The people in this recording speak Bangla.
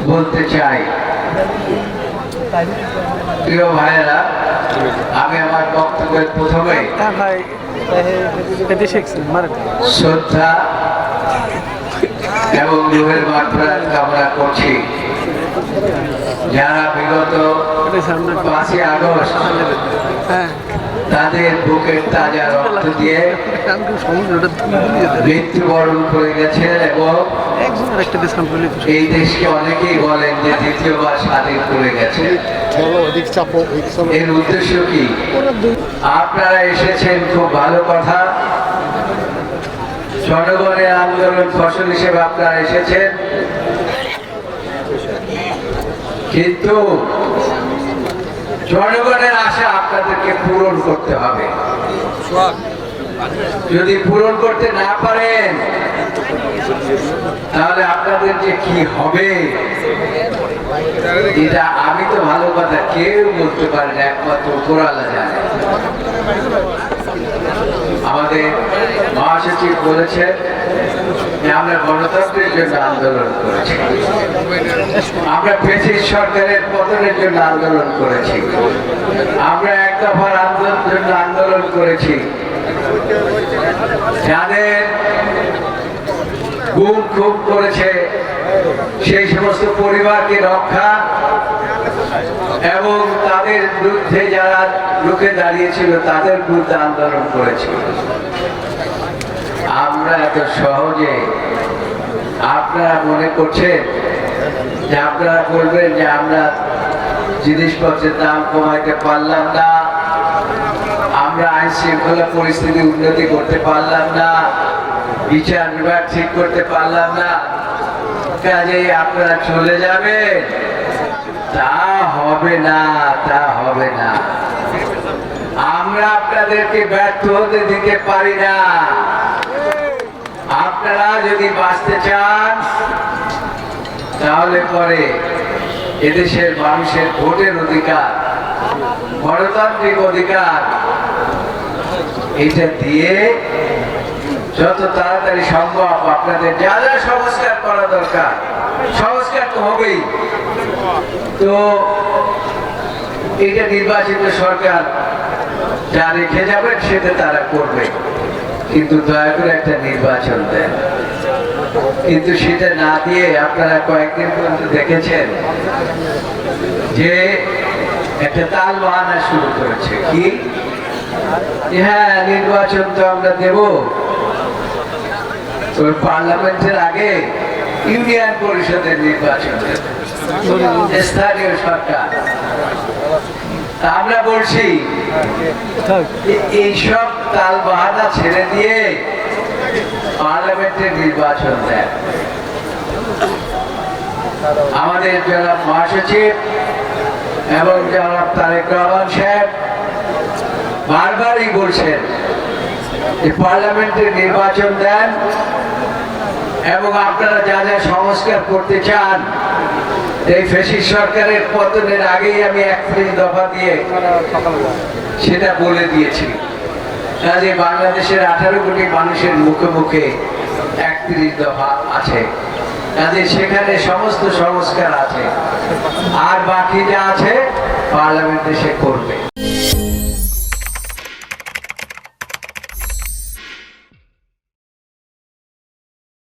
বলতে চাই। প্রিয় ভাইয়েরা, আমি আমার বক্তব্যের প্রথমে শ্রদ্ধা এবং রুহের মাত্রার কামনা করছি যারা বিগত 5ই আগস্ট তাদের বুকের তাজা রক্ত দিয়ে মৃত্যুবরণ করে গেছেন এবং এই দেশকে অনেকেই বলেন যে দ্বিতীয়বার স্বাধীন করে গেছে। এর উদ্দেশ্য কি? আপনারা এসেছেন, খুব ভালো কথা। জনগণের আন্দোলন ফসল হিসেবে আপনারা এসেছেন, কিন্তু জনগণের আশা আপনাদেরকে পূরণ করতে হবে। যদি পূরণ করতে না পারেন তাহলে আপনাদের যে কি হবে এটা আমি তো ভালো কথা কেউ বলতে পারি না, একমাত্র উপরওয়ালা জানে। আমাদের মহাসচিব বলেছেন যে আমরা গণতন্ত্রের জন্য আন্দোলন করেছি, আমরা ফ্যাসিস্ট সরকারের পতনের জন্য আন্দোলন করেছি, আমরা এক দফার আন্দোলনের জন্য আন্দোলন করেছি। যাদের গুম খুব করেছে সেই সমস্ত পরিবারকে রক্ষা এবং তাদের বিরুদ্ধে যারা রুখে দাঁড়িয়েছিল তাদের বিরুদ্ধে আন্দোলন করেছিল। আমরা এত সহজে আপনারা মনে করছেন যে আপনারা বলবেন যে আমরা জিনিসপত্রের দাম কমাইতে পারলাম না, আমরা আইন শৃঙ্খলা পরিস্থিতি উন্নতি করতে পারলাম না, বিচার বিভাগ ঠিক করতে পারলাম না, কাজেই আপনারা চলে যাবেন। তা হবে না, তা হবে না। আমরা আপনাদেরকে ব্যর্থ হতে দিতে পারি না। আপনারা যদি বাঁচতে চান তাহলে পরে এদেশের মানুষের ভোটের অধিকার, গণতান্ত্রিক অধিকার, এটা দিয়ে যত তাড়াতাড়ি সম্ভব আপনাদের যা যা সংস্কার করা দরকার, সংস্কার তো হবেই। তো এটা নির্বাচিত সরকার যা রেখে যাবেন সেটা তারা করবে, কিন্তু দয়া করে একটা নির্বাচন দেন। কিন্তু সেটা না দিয়ে আপনারা কয়েকদিন পর্যন্ত দেখেছেন যে একটা তাল বাহানা শুরু করেছে কি, হ্যাঁ নির্বাচন তো আমরা দেব, ওই পার্লামেন্টের আগে ইউনিয়ন পরিষদের নির্বাচন দেব, স্থানীয় সরকার। আমরা বলছি এইসব তাল বাহানা ছেড়ে দিয়ে পার্লামেন্টের নির্বাচন দেন। আমাদের জনাব মহাসচিব এবং জনাব তারেক রহমান সাহেব বারবারই বলছেন যে পার্লামেন্টের নির্বাচন দেন এবং আপনারা যা যা সংস্কার করতে চান এই ফ্যাসিস্ট সরকারের পতনের আগেই আমি 31 দফা দিয়ে সেটা বলে দিয়েছি। কাজে বাংলাদেশের 18 কোটি মানুষের মুখে মুখে 31 দফা আছে, কাজে সেখানে সমস্ত সংস্কার আছে, আর বাকি যা আছে পার্লামেন্টে সে করবে।